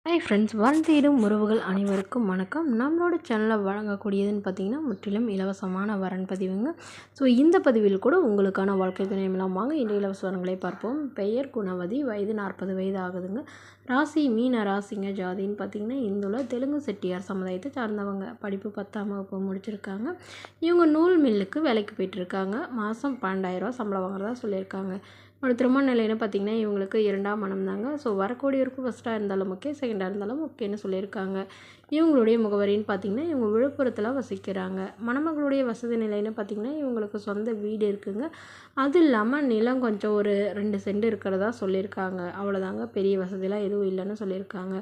Hi friends, வரன் தேடும் உறவுகள் அனைவருக்கும் வணக்கம். நம்மளோட சேனலில் வழங்கக்கூடியதுன்னு பார்த்தீங்கன்னா முற்றிலும் இலவசமான வரன் பதிவுங்க. ஸோ இந்த பதிவில் கூட உங்களுக்கான வாழ்க்கை துணையெல்லாம் வாங்க இந்த இலவச வரன்களை பார்ப்போம். பெயர் குணவதி, வயது 40 வயது ஆகுதுங்க. ராசி மீன ராசிங்க. ஜாதின்னு பார்த்தீங்கன்னா இந்துல தெலுங்கு செட்டியார் சமுதாயத்தை சார்ந்தவங்க. படிப்பு 10ஆம் வகுப்பு முடிச்சிருக்காங்க. இவங்க நூல் மில்லுக்கு வேலைக்கு போயிட்டுருக்காங்க. மாதம் 12,000 ரூபா சம்பளம் வாங்குறதா சொல்லியிருக்காங்க. ஒரு திருமண நிலைன்னு பார்த்தீங்கன்னா இவங்களுக்கு 2ஆம் மனம் தாங்க. ஸோ வரக்கூடியவருக்கு ஃபஸ்ட்டாக இருந்தாலும் ஓகே, செகண்டாக இருந்தாலும் ஓகேன்னு சொல்லியிருக்காங்க. இவங்களுடைய முகவரின்னு பார்த்திங்கன்னா இவங்க விழுப்புரத்தில் வசிக்கிறாங்க. மணமகளுடைய வசதி நிலைன்னு பார்த்திங்கன்னா இவங்களுக்கு சொந்த வீடு இருக்குதுங்க. அது இல்லாமல் நிலம் கொஞ்சம் ஒரு 2 சென்ட் இருக்கிறதா சொல்லியிருக்காங்க. அவ்வளோதாங்க, பெரிய வசதிலாம் எதுவும் இல்லைன்னு சொல்லியிருக்காங்க.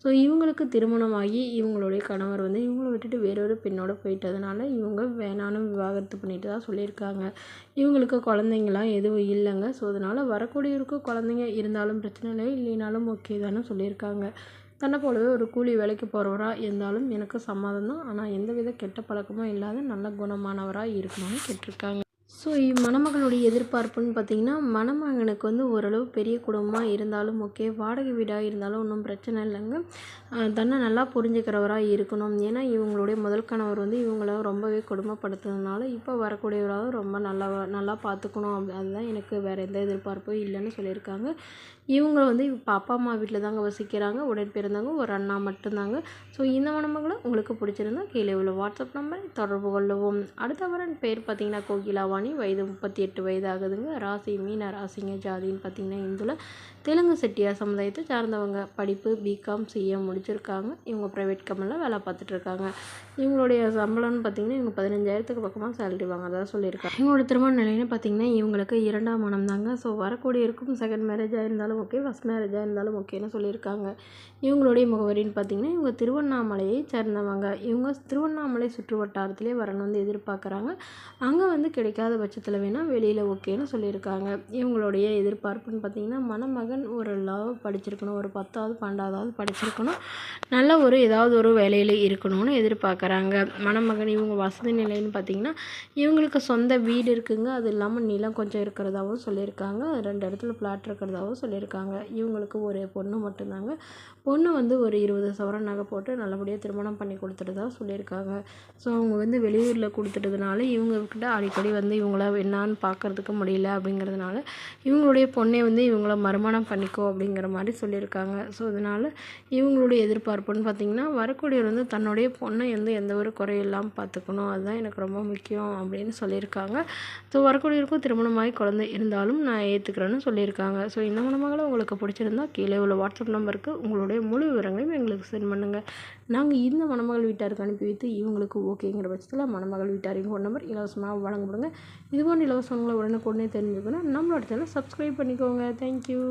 ஸோ இவங்களுக்கு திருமணமாகி இவங்களுடைய கணவர் வந்து இவங்கள விட்டுட்டு வேறொரு பெண்ணோட போயிட்டதுனால இவங்க வேணான்னு விவாகரத்து பண்ணிட்டு தான் சொல்லியிருக்காங்க. இவங்களுக்கு குழந்தைங்களாம் எதுவும் இல்லைங்க. ஸோ அதனால் வரக்கூடியவருக்கு குழந்தைங்க இருந்தாலும் பிரச்சனை இல்லை, இல்லைனாலும் ஓகே தானே சொல்லியிருக்காங்க. தன்னை போலவே ஒரு கூலி வேலைக்கு போகிறவராக இருந்தாலும் எனக்கு சம்மதம் தான். ஆனால் எந்தவித கெட்ட பழக்கமும் இல்லாத நல்ல குணமானவராக இருக்கணும்னு கேட்டிருக்காங்க. ஸோ மணமகளுடைய எதிர்பார்ப்புன்னு பார்த்திங்கன்னா மணமகனுக்கு வந்து ஓரளவு பெரிய குடும்பமாக இருந்தாலும் ஓகே, வாடகை வீடாக இருந்தாலும் ஒன்றும் பிரச்சனை இல்லைங்க. தன்னை நல்லா புரிஞ்சுக்கிறவராக இருக்கணும். ஏன்னா இவங்களுடைய முதல் கணவர் வந்து இவங்கள ரொம்பவே கொடுமைப்படுத்துறதுனால இப்போ வரக்கூடியவராக ரொம்ப நல்லா பார்த்துக்கணும். அதுதான் எனக்கு வேறு எந்த எதிர்பார்ப்பும் இல்லைன்னு சொல்லியிருக்காங்க. இவங்க வந்து இப்போ அப்பா அம்மா வீட்டில் தாங்க வசிக்கிறாங்க. உடன் பிறந்தவங்க ஒரு அண்ணா மட்டும்தாங்க. ஸோ இந்த மணமகளை உங்களுக்கு பிடிச்சிருந்தா கீழே உள்ள வாட்ஸ்அப் நம்பரை தொடர்பு கொள்ளவும். அடுத்த வரன் பேர் பார்த்திங்கன்னா கோகிலாவாணி, வயது 38 வயது ஆகுதுங்க. ராசி மீன ராசிங்க. ஜாதின்னு பார்த்திங்கன்னா இந்துல தெலுங்கு செட்டியார் சமுதாயத்தை சார்ந்தவங்க. படிப்பு பிகாம் சிஏ முடிச்சிருக்காங்க. இவங்க ப்ரைவேட் கம்பெனியில் வேலை பார்த்துட்ருக்காங்க. இவங்களுடைய சம்பளம்னு பார்த்திங்கன்னா இவங்க 15,000க்கு பக்கமாக சேலரி வாங்குறதா சொல்லியிருக்காங்க. இவங்களோட திருமண நிலைன்னு பார்த்திங்கன்னா இவங்களுக்கு 2ஆம் மனம் தாங்க. ஸோ வரக்கூடியவருக்கும் செகண்ட் மேரேஜாக இருந்தாலும் ஓகே, ஃபஸ்ட் மேரேஜாக இருந்தாலும் ஓகேன்னு சொல்லியிருக்காங்க. இவங்களுடைய முகவரின்னு பார்த்திங்கன்னா இவங்க திருவண்ணாமலையை சேர்ந்தவங்க. இவங்க திருவண்ணாமலை சுற்று வட்டாரத்திலே வரணும் வந்து எதிர்பார்க்குறாங்க. அங்கே வந்து கிடைக்காத பட்சத்தில் வேணால் வெளியில் ஓகேன்னு சொல்லியிருக்காங்க. இவங்களுடைய எதிர்பார்ப்புன்னு பார்த்திங்கன்னா மணமகன் ஒரு லவ் படிச்சிருக்கணும், ஒரு 10ஆவது 12ஆவது படிச்சிருக்கணும், நல்ல ஒரு ஏதாவது ஒரு வேலையில் இருக்கணும்னு எதிர்பார்க்குறாங்க. மணமகன் இவங்க வசதி நிலைன்னு பார்த்திங்கன்னா இவங்களுக்கு சொந்த வீடு இருக்குதுங்க. அது இல்லாமல் நிலம் கொஞ்சம் இருக்கிறதாகவும் சொல்லியிருக்காங்க. 2 இடத்துல ஃப்ளாட் இருக்கிறதாகவும் சொல்லியிருக்காங்க. இவங்களுக்கு ஒரு பொண்ணு மட்டும்தாங்க. பொண்ணு வந்து ஒரு 20 சவரன் நகை போட்டு நல்லபடியாக திருமணம் பண்ணி கொடுத்துட்டதா சொல்லியிருக்காங்க. ஸோ அவங்க வந்து வெளியூரில் கொடுத்துட்டதுனால இவங்கக்கிட்ட அடிக்கடி வந்து இவங்கள என்னான்னு பார்க்குறதுக்கு முடியல. அப்படிங்கிறதுனால இவங்களுடைய பொண்ணை வந்து இவங்கள மறுமணம் பண்ணிக்கோ அப்படிங்கிற மாதிரி சொல்லியிருக்காங்க. ஸோ அதனால் இவங்களுடைய எதிர்பார்ப்புன்னு பார்த்திங்கன்னா வரக்கூடியவர் வந்து தன்னுடைய பொண்ணை வந்து எந்த ஒரு குறையில்லாமல் பார்த்துக்கணும், அதுதான் எனக்கு ரொம்ப முக்கியம் அப்படின்னு சொல்லியிருக்காங்க. ஸோ வரக்கூடியவருக்கும் திருமணமாகி குழந்தை இருந்தாலும் நான் ஏற்றுக்கிறேன்னு சொல்லியிருக்காங்க. ஸோ இந்த மணமகளை உங்களுக்கு பிடிச்சிருந்தா கீழே உள்ள வாட்ஸ்அப் நம்பருக்கு உங்களுடைய முழு விவரங்களையும் எங்களுக்கு சென்ட் பண்ணுங்கள். நாங்கள் இந்த மணமகள் வீட்டாருக்கு அனுப்பி வைத்து இவங்களுக்கு ஓகேங்கிற பட்சத்தில் மணமகள் வீட்டாரின் ஃபோன் நம்பர் இலவசமாக வழங்கப்படுங்க. இதுபோன்ற இலவசங்களை உடனுக்குடனே தெரிஞ்சுக்கணும் நம்மளோட சேனலை சப்ஸ்கிரைப் பண்ணிக்கோங்க. தேங்க்யூ.